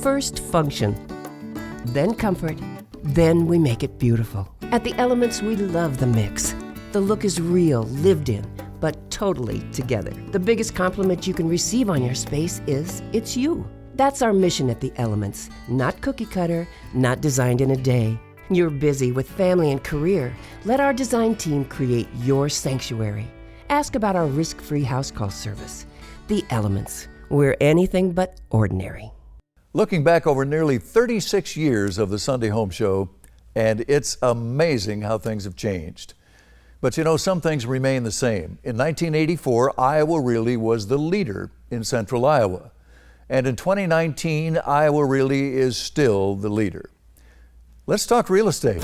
First function, then comfort, then we make it beautiful. At the Elements, we love the mix. The look is real, lived in, but totally together. The biggest compliment you can receive on your space is, it's you. That's our mission at the Elements. Not cookie cutter, not designed in a day. You're busy with family and career. Let our design team create your sanctuary. Ask about our risk-free house call service. The Elements. We're anything but ordinary. Looking back over nearly 36 years of the Sunday Home Show, and it's amazing how things have changed. But you know, some things remain the same. In 1984, Iowa Realty was the leader in central Iowa. And in 2019, Iowa Realty is still the leader. Let's talk real estate.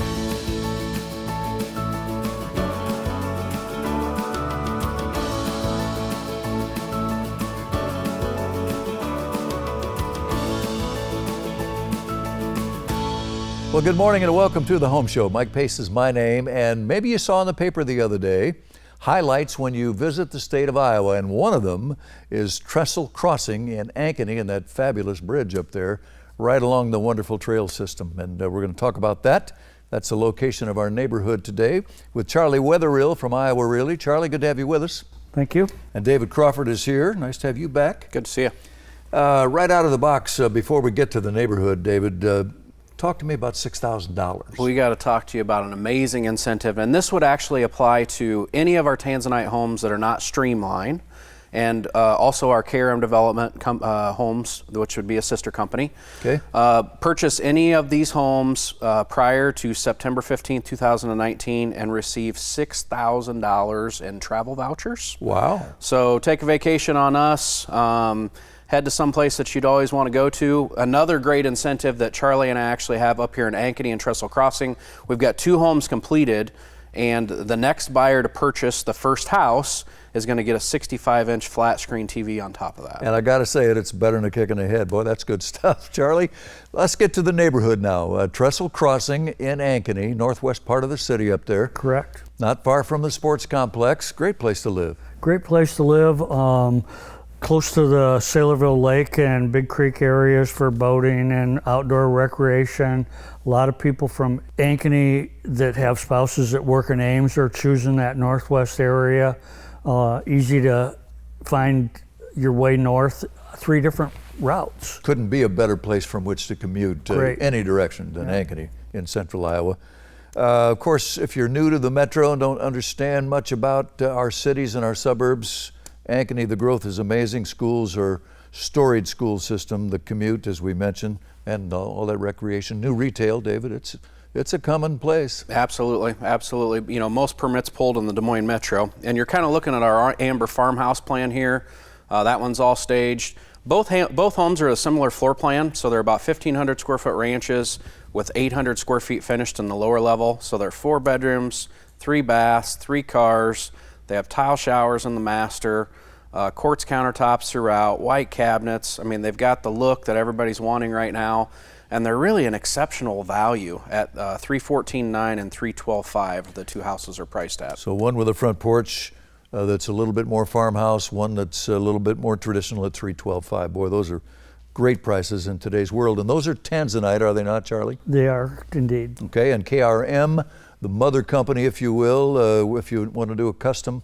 Well, good morning and welcome to the Home Show. Mike Pace is my name, and maybe you saw in the paper the other day highlights when you visit the state of Iowa, and one of them is Trestle Crossing in Ankeny and that fabulous bridge up there right along the wonderful trail system. And we're going to talk about that. That's the location of our neighborhood today with Charlie Wetherill from Iowa Realty. Charlie, good to have you with us. Thank you. And David Crawford is here. Nice to have you back. Good to see you. Right out of the box, before we get to the neighborhood, David, talk to me about $6,000. We got to talk to you about an amazing incentive, and this would actually apply to any of our Tanzanite homes that are not streamlined, and also our KRM development homes, which would be a sister company. Okay. Purchase any of these homes prior to September 15, 2019 and receive $6,000 in travel vouchers. Wow. So take a vacation on us. Head to some place that you'd always want to go to. Another great incentive that Charlie and I actually have up here in Ankeny and Trestle Crossing, we've got 2 homes completed, and the next buyer to purchase the first house is going to get a 65-inch flat screen TV on top of that. And I got to say it's better than a kick in the head. Boy, that's good stuff. Charlie, let's get to the neighborhood now. Trestle Crossing in Ankeny, northwest part of the city up there. Correct. Not far from the sports complex. Great place to live. Great place to live. Close to the Saylorville Lake and Big Creek areas for boating and outdoor recreation. A lot of people from Ankeny that have spouses that work in Ames are choosing that northwest area. Easy to find your way north, 3 different routes. Couldn't be a better place from which to commute any direction than Ankeny in central Iowa. Of course, if you're new to the metro and don't understand much about our cities and our suburbs, Ankeny, the growth is amazing. Schools are storied school system, the commute, as we mentioned, and all that recreation. New retail, David, it's a common place. Absolutely, absolutely. You know, most permits pulled in the Des Moines metro, and you're kind of looking at our Amber farmhouse plan here. That one's all staged. Both homes are a similar floor plan, so they're about 1,500 square foot ranches with 800 square feet finished in the lower level. So they're 4 bedrooms, 3 baths, 3 cars. They have tile showers in the master, quartz countertops throughout, white cabinets. I mean, they've got the look that everybody's wanting right now, and they're really an exceptional value at $314,900 and $312,500. The 2 houses are priced at. So one with a front porch that's a little bit more farmhouse, one that's a little bit more traditional at $312,500. Boy, those are great prices in today's world. And those are Tanzanite, are they not, Charlie? They are indeed. Okay, and KRM, the mother company, if you will, if you want to do a custom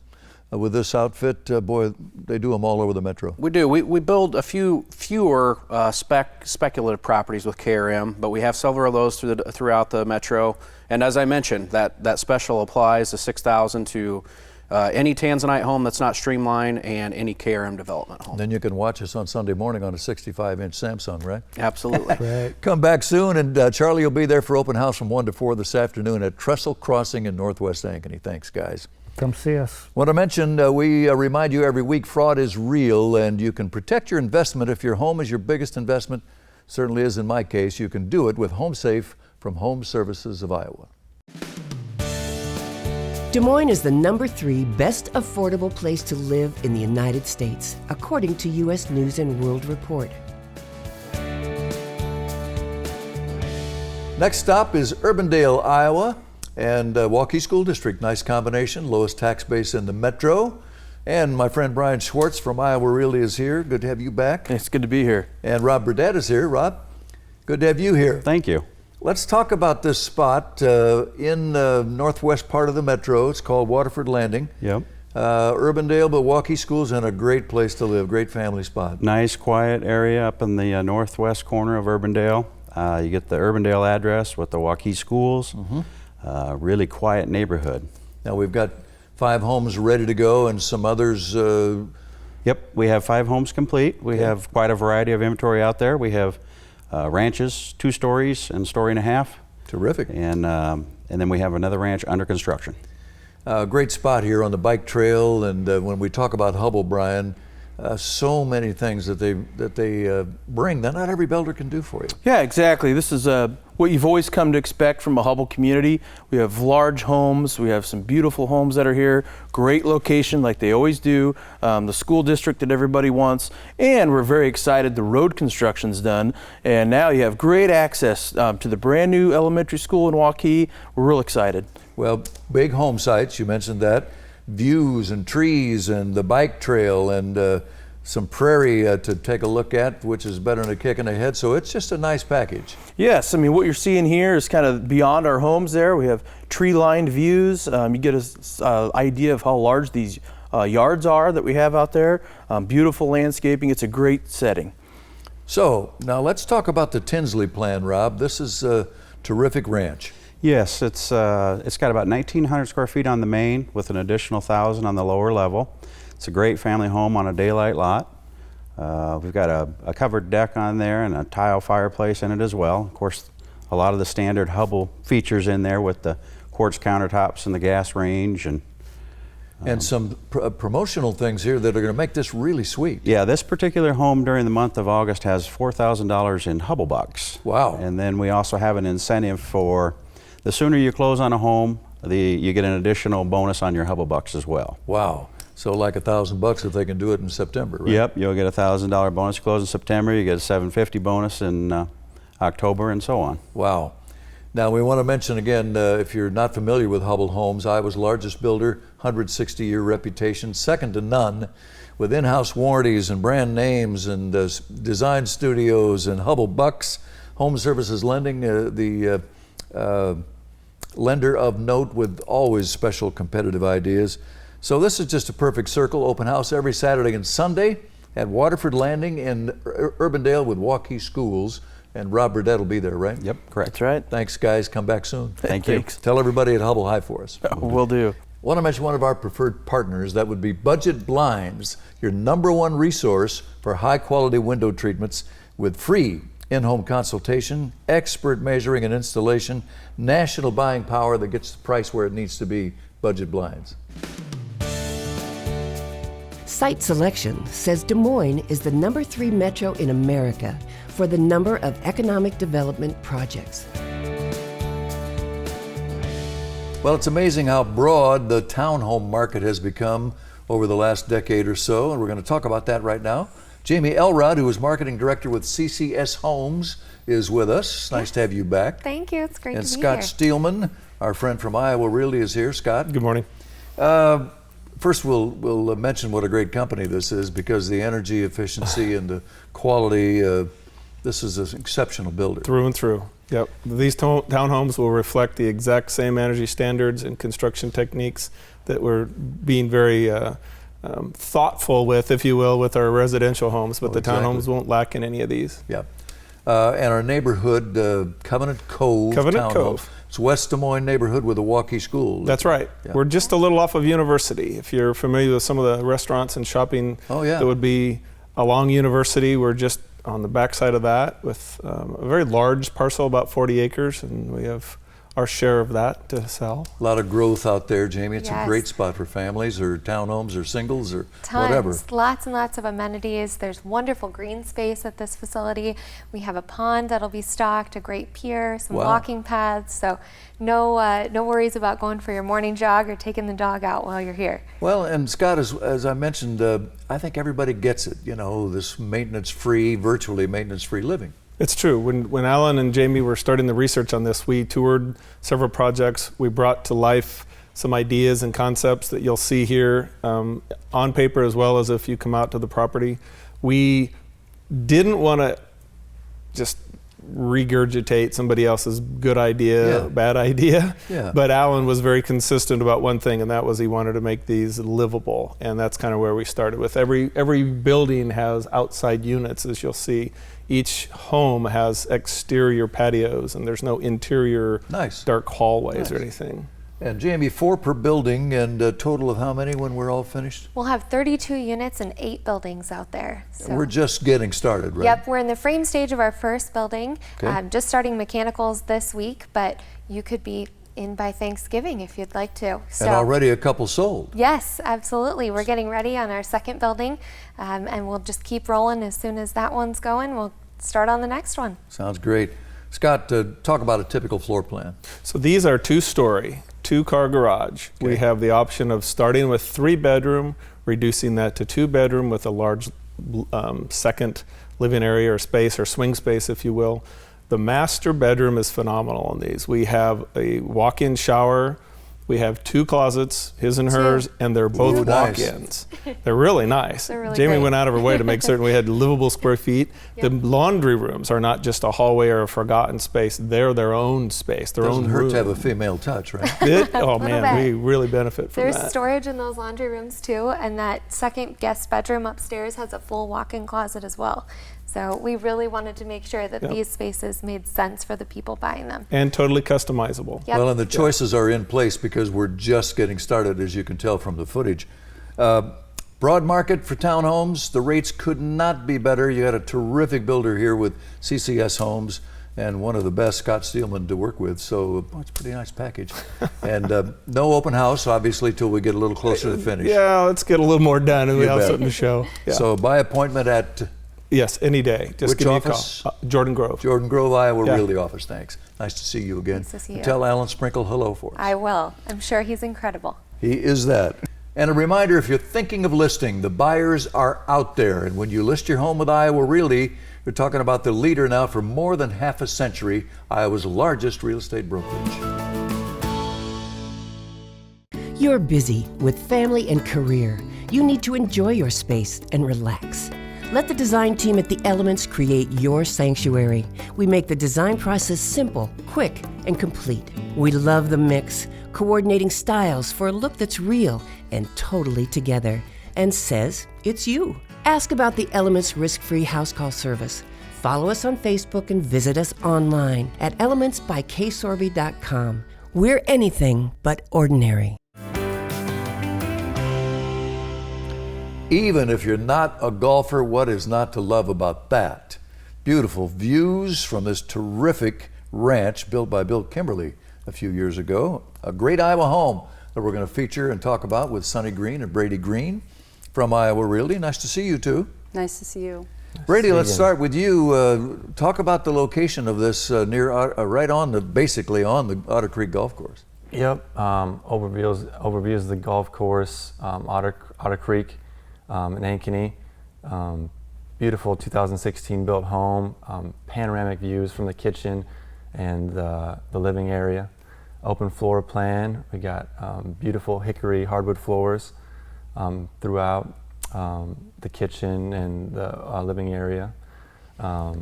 with this outfit, boy, they do them all over the metro. We do. We build a fewer speculative properties with KRM, but we have several of those throughout the metro. And as I mentioned, that special applies, the $6,000 to any Tanzanite home that's not streamlined and any KRM development home. Then you can watch us on Sunday morning on a 65-inch Samsung, right? Absolutely. Right. Come back soon, and Charlie will be there for open house from 1 to 4 this afternoon at Trestle Crossing in Northwest Ankeny. Thanks, guys. Come see us. Want to mention, we remind you every week, fraud is real, and you can protect your investment if your home is your biggest investment. Certainly is in my case. You can do it with HomeSafe from Home Services of Iowa. Des Moines is the #3 best affordable place to live in the United States, according to U.S. News and World Report. Next stop is Urbandale, Iowa, and Waukee School District. Nice combination, lowest tax base in the metro. And my friend Brian Schwartz from Iowa Realty is here. Good to have you back. It's good to be here. And Rob Burdett is here. Rob? Good to have you here. Thank you. Let's talk about this spot in the northwest part of the metro. It's called Waterford Landing. Yep. Urbandale, but Waukee School's in a great place to live, great family spot. Nice, quiet area up in the northwest corner of Urbandale. You get the Urbandale address with the Waukee schools. Really quiet neighborhood. Now we've got 5 homes ready to go and some others. Yep, we have 5 homes complete. We have quite a variety of inventory out there. We have ranches, 2 stories and story and a half. Terrific. And then we have another ranch under construction. Great spot here on the bike trail, and when we talk about Hubble, Brian, so many things that they bring that not every builder can do for you. Yeah, exactly. This is what you've always come to expect from a Hubble community. We have large homes. We have some beautiful homes that are here. Great location, like they always do. The school district that everybody wants, and we're very excited. The road construction's done, and now you have great access to the brand new elementary school in Waukee. We're real excited. Well, big home sites, you mentioned that. Views and trees and the bike trail and some prairie to take a look at, which is better than a kick in the head. So it's just a nice package. Yes, I mean, what you're seeing here is kind of beyond our homes there. We have tree-lined views. You get an idea of how large these yards are that we have out there. Beautiful landscaping. It's a great setting. So now let's talk about the Tinsley plan, Rob. This is a terrific ranch. Yes, it's got about 1,900 square feet on the main with an additional 1,000 on the lower level. It's a great family home on a daylight lot. We've got a covered deck on there and a tile fireplace in it as well. Of course, a lot of the standard Hubble features in there with the quartz countertops and the gas range and some promotional things here that are going to make this really sweet. Yeah, this particular home during the month of August has $4,000 in Hubble bucks. Wow. And then we also have an incentive for the sooner you close on a home, you get an additional bonus on your Hubble bucks as well. Wow. So like $1,000 if they can do it in September, right? Yep, you'll get a $1,000 bonus. You close in September, you get a $750 bonus in October, and so on. Wow. Now we want to mention again, if you're not familiar with Hubble Homes, Iowa's largest builder, 160-year reputation, second to none, with in-house warranties and brand names and design studios and Hubble bucks, home services lending, the lender of note with always special competitive ideas. So this is just a perfect circle. Open house every Saturday and Sunday at Waterford Landing in Urbandale with Waukee Schools. And Rob Burdett will be there, right? Yep, correct. That's right. Thanks, guys. Come back soon. Thank you. Tell everybody at Hubble hi for us. Will do. Want to mention one of our preferred partners. That would be Budget Blinds, your #1 resource for high-quality window treatments with free in-home consultation, expert measuring and installation, national buying power that gets the price where it needs to be. Budget Blinds. Site Selection says Des Moines is the #3 metro in America for the number of economic development projects. Well, it's amazing how broad the townhome market has become over the last decade or so, and we're going to talk about that right now. Jamie Elrod, who is marketing director with CCS Homes, is with us. Nice to have you back. Thank you. It's great and to be Scott here. Steelman, our friend from Iowa Realty, is here. Scott. Good morning. First, we'll mention what a great company this is because the energy efficiency and the quality. This is an exceptional builder. Through and through. Yep. These townhomes will reflect the exact same energy standards and construction techniques that we're being very thoughtful with, if you will, with our residential homes, but the townhomes won't lack in any of these. Yeah. And our neighborhood, Covenant Cove. Covenant Cove. It's West Des Moines neighborhood with a Waukee school. That's right. Yeah. We're just a little off of University. If you're familiar with some of the restaurants and shopping that would be along University, we're just on the backside of that with a very large parcel, about 40 acres, and we have our share of that to sell. A lot of growth out there, Jamie. It's a Yes. great spot for families or townhomes or singles or Tons, whatever. lots and lots of amenities. There's wonderful green space at this facility. We have a pond that'll be stocked, a great pier, some Wow. walking paths. So no worries about going for your morning jog or taking the dog out while you're here. Well, and Scott, as I mentioned, I think everybody gets it, you know, this maintenance-free, virtually maintenance-free living. It's true. When Alan and Jamie were starting the research on this, we toured several projects. We brought to life some ideas and concepts that you'll see here on paper as well as if you come out to the property. We didn't want to just regurgitate somebody else's good idea, bad idea. Yeah. But Alan was very consistent about one thing, and that was he wanted to make these livable. And that's kind of where we started with. Every building has outside units, as you'll see. Each home has exterior patios, and there's no interior dark hallways or anything. And Jamie, 4 per building, and a total of how many when we're all finished? We'll have 32 units and 8 buildings out there. So. We're just getting started, right? Yep, we're in the frame stage of our first building. Okay. Just starting mechanicals this week, but you could be in by Thanksgiving if you'd like to. So, and already a couple sold. Yes, absolutely. We're getting ready on our second building, and we'll just keep rolling. As soon as that one's going, we'll start on the next one. Sounds great. Scott, talk about a typical floor plan. So these are 2-story, 2-car garage. Okay. We have the option of starting with 3-bedroom, reducing that to 2-bedroom with a large second living area or space or swing space, if you will. The master bedroom is phenomenal on these. We have a walk-in shower. We have 2 closets, his and hers, and they're both walk-ins. They're really nice. They're really Jamie great. went out of her way to make certain we had livable square feet. Yep. The laundry rooms are not just a hallway or a forgotten space. They're their own space, their Doesn't own hurt room. to have a female touch, right? Oh Little man, bit. we really benefit from There's that. storage in those laundry rooms too, and that second guest bedroom upstairs has a full walk-in closet as well. So we really wanted to make sure that these spaces made sense for the people buying them. And totally customizable. Yep. Well, and the choices are in place because we're just getting started, as you can tell from the footage. Broad market for townhomes. The rates could not be better. You got a terrific builder here with CCS Homes and one of the best, Scott Steelman, to work with. So it's a pretty nice package. And no open house, obviously, till we get a little closer to the finish. Yeah, let's get a little more done and we You have bet. something to show. Yeah. So by appointment at yes, any day. Just which give me office? a call. Jordan Grove. Jordan Grove, Iowa Yeah. Realty office. Thanks. Nice to see you again. Nice to see you. Tell Alan Sprinkle hello for us. I will. I'm sure he's incredible. He is that. And a reminder, if you're thinking of listing, the buyers are out there. And when you list your home with Iowa Realty, you're talking about the leader now for more than half a century, Iowa's largest real estate brokerage. You're busy with family and career. You need to enjoy your space and relax. Let the design team at The Elements create your sanctuary. We make the design process simple, quick, and complete. We love the mix, coordinating styles for a look that's real and totally together, and says it's you. Ask about The Elements risk-free house call service. Follow us on Facebook and visit us online at elementsbyksorby.com. We're anything but ordinary. Even if you're not a golfer, what is not to love about that? Beautiful views from this terrific ranch built by Bill Kimberly a few years ago. A great Iowa home that we're going to feature and talk about with Sonny Green and Brady Green from Iowa Realty. Nice to see you two. Nice to see you. Brady, let's start with you. Talk about the location of this near, right on basically on the Otter Creek Golf Course. Yep, overviews the golf course, Otter Creek in Ankeny. Beautiful 2016 built home, panoramic views from the kitchen and the living area. Open floor plan, we got beautiful hickory hardwood floors throughout the kitchen and the living area. A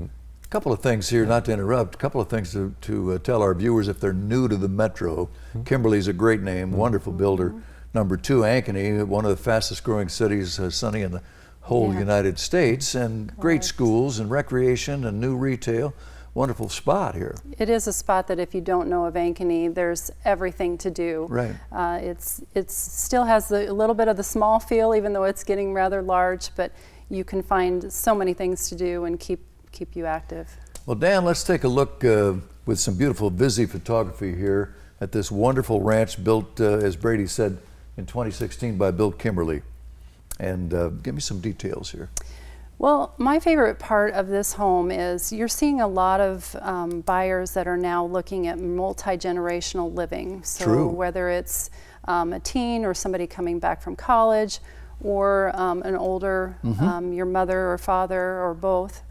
couple of things here, not to interrupt, a couple of things to tell our viewers if they're new to the metro. Kimberly's a great name, wonderful builder. Number 2, Ankeny, one of the fastest growing cities, Sonny, in the whole United States, and great schools and recreation and new retail. Wonderful spot here. It is a spot that if you don't know of Ankeny, there's everything to do. Right. It still has a little bit of the small feel, even though it's getting rather large, but you can find so many things to do and keep you active. Well, Dan, let's take a look with some beautiful Visi photography here at this wonderful ranch built, as Brady said, in 2016 by Bill Kimberly. And give me some details here. Well, my favorite part of this home is you're seeing a lot of buyers that are now looking at multi-generational living. So True. whether it's a teen or somebody coming back from college or an older, your mother or father or both,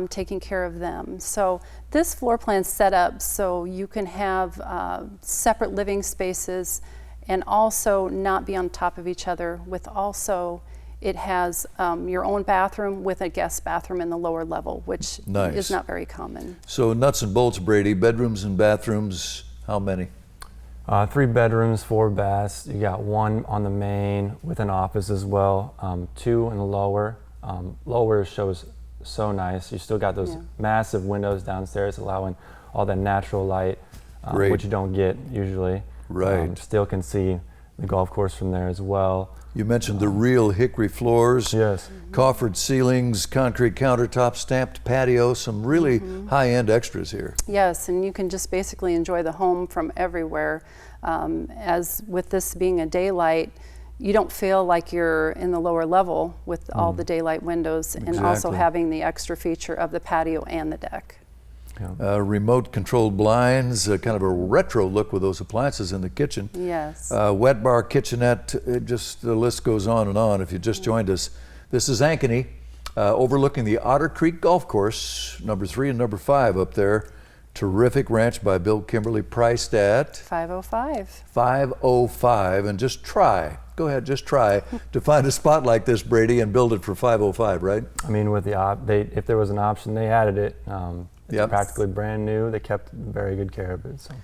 taking care of them. So this floor plan's set up so you can have separate living spaces and also not be on top of each other, with also it has your own bathroom with a guest bathroom in the lower level, which Nice. is not very common. So nuts and bolts, Brady, bedrooms and bathrooms, how many? 3 bedrooms, 4 baths. You got 1 on the main with an office as well. 2 in the lower. Lower shows so nice. You still got those massive windows downstairs allowing all that natural light, which you don't get usually. Right. Still can see the golf course from there as well. You mentioned the real hickory floors. Yes. Coffered ceilings, concrete countertops, stamped patio, some really high-end extras here. Yes, and you can just basically enjoy the home from everywhere. As with this being a daylight, you don't feel like you're in the lower level with all the daylight windows, and also having the extra feature of the patio and the deck. Remote controlled blinds, kind of a retro look with those appliances in the kitchen. Yes. Wet bar kitchenette, the list goes on and on. If you just joined us, this is Ankeny, overlooking the Otter Creek Golf Course, number 3 and number 5 up there. Terrific ranch by Bill Kimberly, priced at $505. $505, and just try. Go ahead, just try to find a spot like this, Brady, and build it for $505, right? I mean, with the if there was an option, they added it. It's practically brand new. They kept very good care of it. So.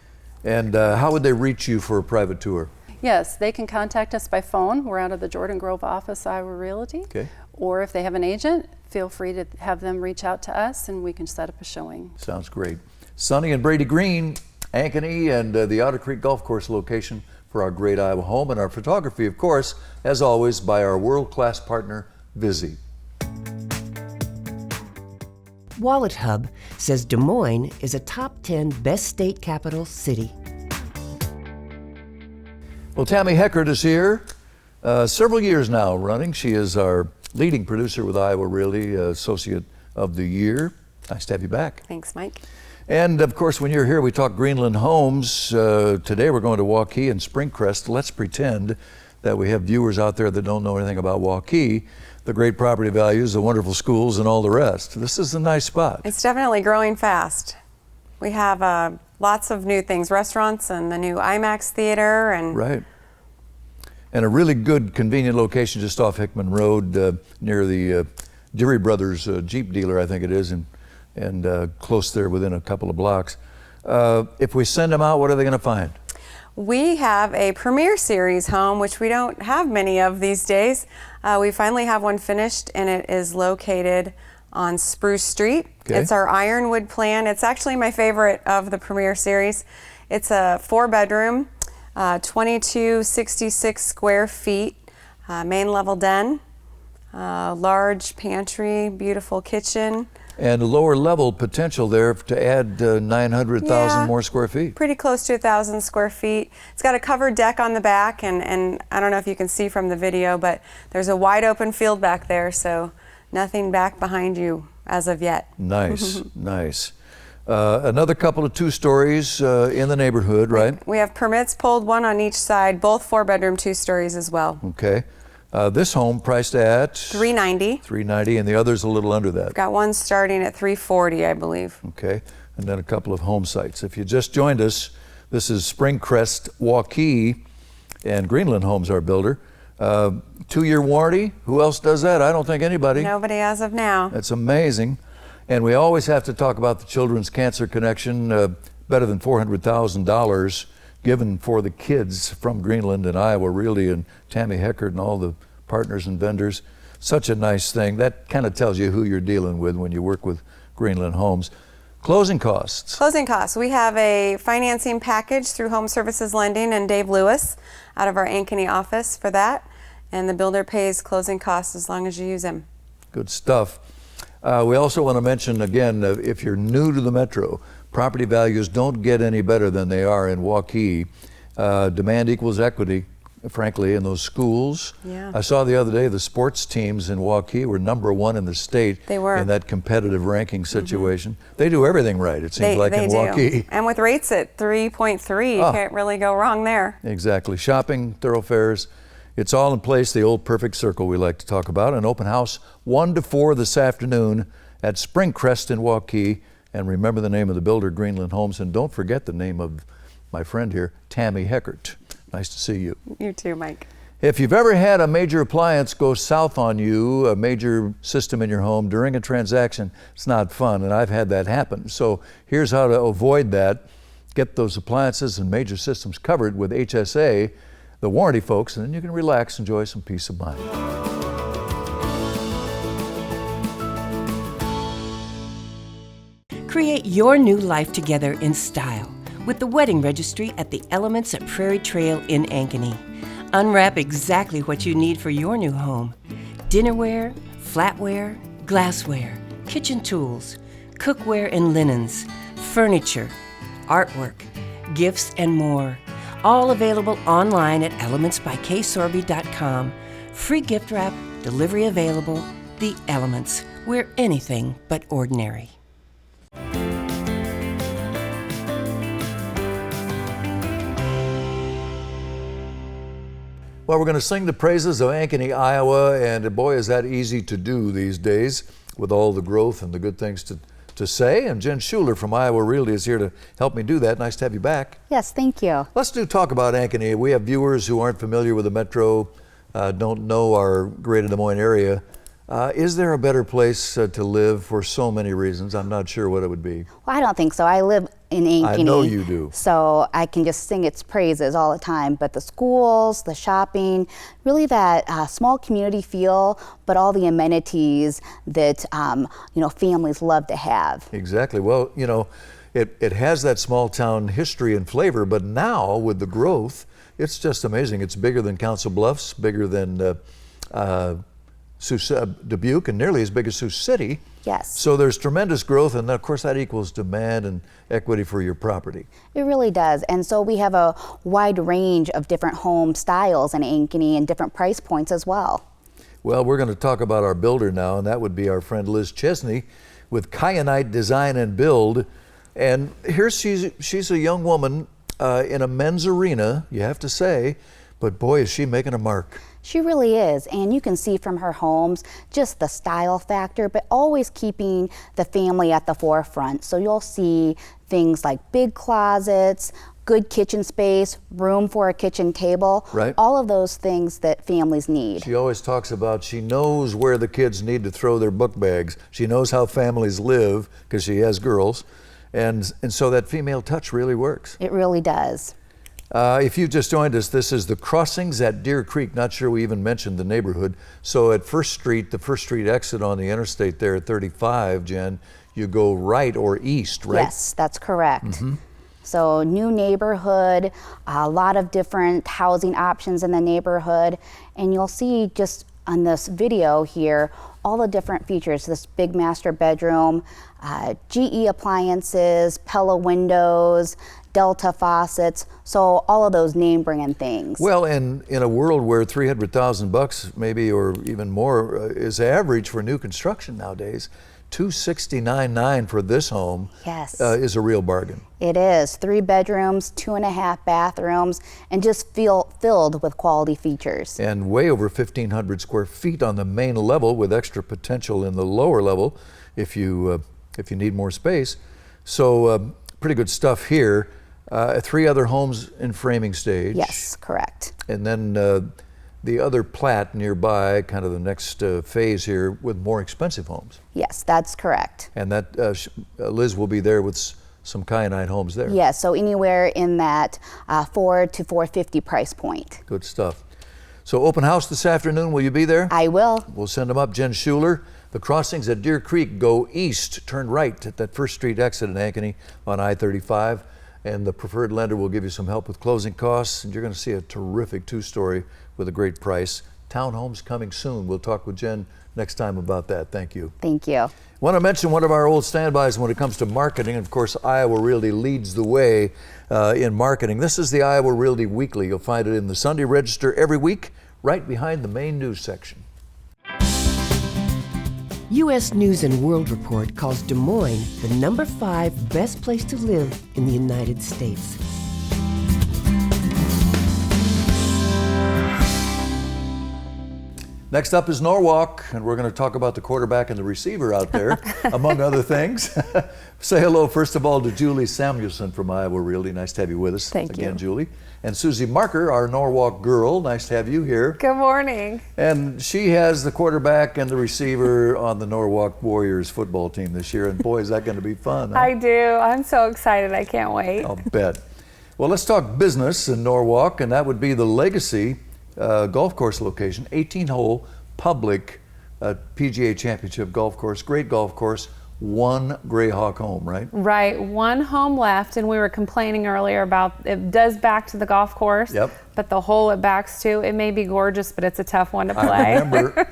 And how would they reach you for a private tour? Yes, they can contact us by phone. We're out of the Jordan Grove office, Iowa Realty. Okay. Or if they have an agent, feel free to have them reach out to us and we can set up a showing. Sounds great. Sonny and Brady Green, Ankeny, and the Otter Creek Golf Course location for our great Iowa home, and our photography, of course, as always, by our world-class partner, Vizzy. Wallet Hub says Des Moines is a top 10 best state capital city. Well, Tammy Heckert is here, several years now running. She is our leading producer with Iowa Realty, Associate of the Year. Nice to have you back. Thanks, Mike. And of course, when you're here, we talk Greenland homes. Today we're going to Waukee and Springcrest. Let's pretend that we have viewers out there that don't know anything about Waukee, the great property values, the wonderful schools, and all the rest. This is a nice spot. It's definitely growing fast. We have lots of new things, restaurants and the new IMAX theater. And And a really good, convenient location just off Hickman Road near the Deary Brothers Jeep dealer, I think it is, and close there within a couple of blocks. If we send them out, what are they going to find? We have a Premier Series home, which we don't have many of these days. We finally have one finished, and it is located on Spruce Street. Okay. It's our Ironwood plan. It's actually my favorite of the Premier Series. It's a 4-bedroom, 2266 square feet, main level den, large pantry, beautiful kitchen. And lower level potential there to add 900,000 more square feet. Pretty close to 1,000 square feet. It's got a covered deck on the back, and I don't know if you can see from the video, but there's a wide open field back there, so nothing back behind you as of yet. Nice, nice. Another couple of 2-stories in the neighborhood, right? We have permits pulled, one on each side, both 4-bedroom 2-stories as well. Okay. This home priced at $390. $390, and the other's a little under that. We've got one starting at $340, I believe. Okay, and then a couple of home sites. If you just joined us, this is Springcrest, Waukee, and Greenland Homes, our builder. 2-year warranty. Who else does that? I don't think anybody. Nobody as of now. That's amazing. And we always have to talk about the Children's Cancer Connection. Better than $400,000 given for the kids from Greenland and Iowa Realty and Tammy Heckert and all the partners and vendors. Such a nice thing. That kind of tells you who you're dealing with when you work with Greenland Homes. Closing costs. Closing costs. We have a financing package through Home Services Lending and Dave Lewis out of our Ankeny office for that. And the builder pays closing costs as long as you use him. Good stuff. We also want to mention again, if you're new to the metro, property values don't get any better than they are in Waukee. Demand equals equity, frankly, in those schools. Yeah. I saw the other day the sports teams in Waukee were #1 in the state. They were. In that competitive ranking situation. They do everything right, it seems like in Waukee. And with rates at 3.3, you can't really go wrong there. Exactly. Shopping, thoroughfares, it's all in place, the old perfect circle we like to talk about. An open house 1 to 4 this afternoon at Springcrest in Waukee. And remember the name of the builder, Greenland Homes, and don't forget the name of my friend here, Tammy Heckert. Nice to see you. You too, Mike. If you've ever had a major appliance go south on you, a major system in your home during a transaction, it's not fun, and I've had that happen. So here's how to avoid that. Get those appliances and major systems covered with HSA, the warranty folks, and then you can relax, enjoy some peace of mind. Create your new life together in style with the wedding registry at the Elements at Prairie Trail in Ankeny. Unwrap exactly what you need for your new home. Dinnerware, flatware, glassware, kitchen tools, cookware and linens, furniture, artwork, gifts, and more. All available online at elementsbyksorby.com. Free gift wrap, delivery available. The Elements. We're anything but ordinary. Well, we're going to sing the praises of Ankeny, Iowa, and boy, is that easy to do these days with all the growth and the good things to say. And Jen Schuler from Iowa Realty is here to help me do that. Nice to have you back. Yes, thank you. Let's talk about Ankeny. We have viewers who aren't familiar with the metro, don't know our greater Des Moines area. Is there a better place to live for so many reasons? I'm not sure what it would be. Well, I don't think so. I live in Ankeny. I know you do. So I can just sing its praises all the time. But the schools, the shopping, really that small community feel, but all the amenities that families love to have. Exactly. Well, it has that small town history and flavor, but now with the growth, it's just amazing. It's bigger than Council Bluffs, bigger than Dubuque, and nearly as big as Sioux City. Yes. So there's tremendous growth, and of course that equals demand and equity for your property. It really does. And so we have a wide range of different home styles in Ankeny and different price points as well. Well, we're going to talk about our builder now, and that would be our friend Liz Chesney with Kyanite Design and Build. And here she's a young woman in a men's arena, you have to say, but boy, is she making a mark. She really is, and you can see from her homes just the style factor, but always keeping the family at the forefront. So you'll see things like big closets, good kitchen space, room for a kitchen table, right. All of those things that families need. She always talks about she knows where the kids need to throw their book bags. She knows how families live because she has girls, and so that female touch really works. It really does. If you just joined us, this is the crossings at Deer Creek. Not sure we even mentioned the neighborhood. So at First Street, the First Street exit on the interstate there at 35, Jen, you go right or east, right? Yes, that's correct. So new neighborhood, a lot of different housing options in the neighborhood, and you'll see just on this video here all the different features. This big master bedroom, GE appliances, Pella windows, Delta faucets, so all of those name-bringing things. Well, and in a world where $300,000 maybe or even more is average for new construction nowadays, $269,900 for this home is a real bargain. It is. 3 bedrooms, 2.5 bathrooms, and just filled with quality features. And way over 1,500 square feet on the main level with extra potential in the lower level if you need more space. So pretty good stuff here. 3 other homes in framing stage. Yes, correct. And then the other plat nearby, kind of the next phase here with more expensive homes. Yes, that's correct. And that Liz will be there with some Kyanite homes there. Yes, so anywhere in that $400 to $450 price point. Good stuff. So open house this afternoon, will you be there? I will. We'll send them up. Jen Schuler. The crossings at Deer Creek go east, turn right at that First Street exit in Ankeny on I-35. And the preferred lender will give you some help with closing costs. And you're going to see a terrific 2-story with a great price. Townhomes coming soon. We'll talk with Jen next time about that. Thank you. Thank you. I want to mention one of our old standbys when it comes to marketing. Of course, Iowa Realty leads the way in marketing. This is the Iowa Realty Weekly. You'll find it in the Sunday Register every week, right behind the main news section. U.S. News and World Report calls Des Moines the #5 best place to live in the United States. Next up is Norwalk, and we're going to talk about the quarterback and the receiver out there, among other things. Say hello, first of all, to Julie Samuelson from Iowa Realty. Nice to have you with us. Thank you. Again, Julie. And Susie Marker, our Norwalk girl. Nice to have you here. Good morning. And she has the quarterback and the receiver on the Norwalk Warriors football team this year. And boy, is that going to be fun. Huh? I do. I'm so excited. I can't wait. I'll bet. Well, let's talk business in Norwalk, and that would be the Legacy golf course location, 18-hole public PGA Championship golf course. Great golf course. One Greyhawk home, right? Right, one home left, and we were complaining earlier about it does back to the golf course. Yep. But the hole it backs to, it may be gorgeous, but it's a tough one to play.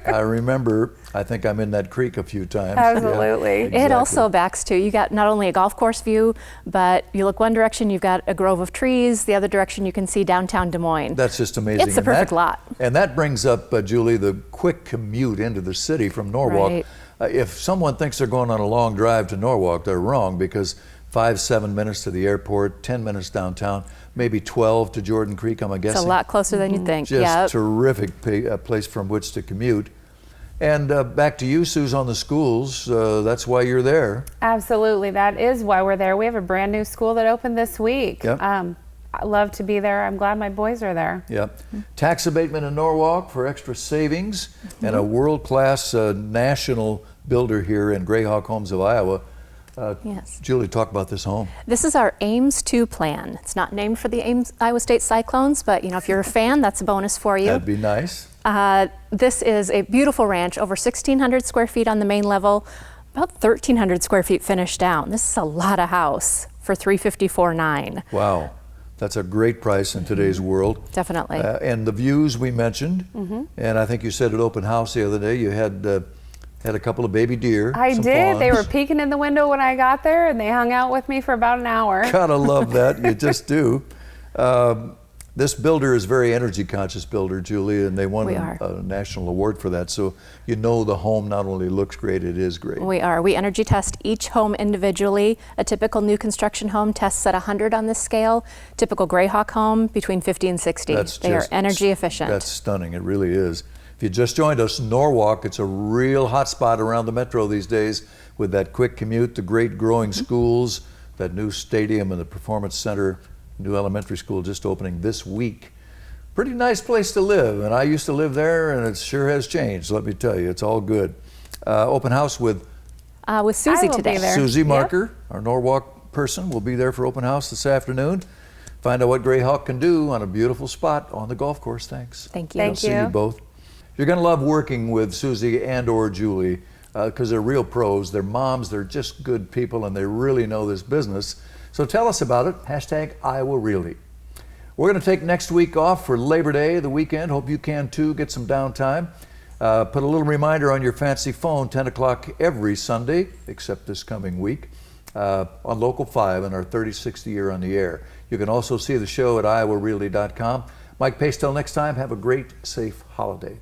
I remember. I think I'm in that creek a few times. Absolutely. Yeah, exactly. It also backs to, you got not only a golf course view, but you look one direction, you've got a grove of trees. The other direction, you can see downtown Des Moines. That's just amazing. It's the perfect lot. And that brings up, Julie, the quick commute into the city from Norwalk. Right. If someone thinks they're going on a long drive to Norwalk, they're wrong, because 5-7 minutes to the airport, 10 minutes downtown, maybe 12 to Jordan Creek, I'm guessing. It's a lot closer than you think. Just terrific place from which to commute. And back to you, Suze, on the schools. That's why you're there. Absolutely, that is why we're there. We have a brand new school that opened this week. Yep. I love to be there. I'm glad my boys are there. Yep. Tax abatement in Norwalk for extra savings, and a world-class national builder here in Greyhawk Homes of Iowa. Yes. Julie, talk about this home. This is our Ames 2 plan. It's not named for the Iowa State Cyclones, but if you're a fan, that's a bonus for you. That'd be nice. This is a beautiful ranch, over 1,600 square feet on the main level, about 1,300 square feet finished down. This is a lot of house for $354,900. Wow. That's a great price in today's world. Definitely. And the views we mentioned, and I think you said at open house the other day you had a couple of baby deer. I did. Fawns. They were peeking in the window when I got there, and they hung out with me for about an hour. Gotta love that. You just do. This builder is a very energy conscious builder, Julie, and they won a national award for that. So the home not only looks great, it is great. We are. We energy test each home individually. A typical new construction home tests at 100 on this scale. Typical Greyhawk home between 50 and 60. They are energy efficient. That's stunning. It really is. If you just joined us, Norwalk, it's a real hot spot around the metro these days with that quick commute, the great growing schools, that new stadium and the performance center, new elementary school just opening this week. Pretty nice place to live, and I used to live there, and it sure has changed, let me tell you. It's all good. Open house with Susie today. Susie Marker, our Norwalk person, will be there for open house this afternoon. Find out what Greyhawk can do on a beautiful spot on the golf course. Thanks. Thank you. Thank See you both. You're going to love working with Susie and or Julie because they're real pros. They're moms. They're just good people, and they really know this business. So tell us about it. # Iowa Realty. We're going to take next week off for Labor Day, the weekend. Hope you can too. Get some downtime. Put a little reminder on your fancy phone, 10 o'clock every Sunday, except this coming week, on Local 5 in our 36th year on the air. You can also see the show at iowarealty.com. Mike Pace, till next time, have a great, safe holiday.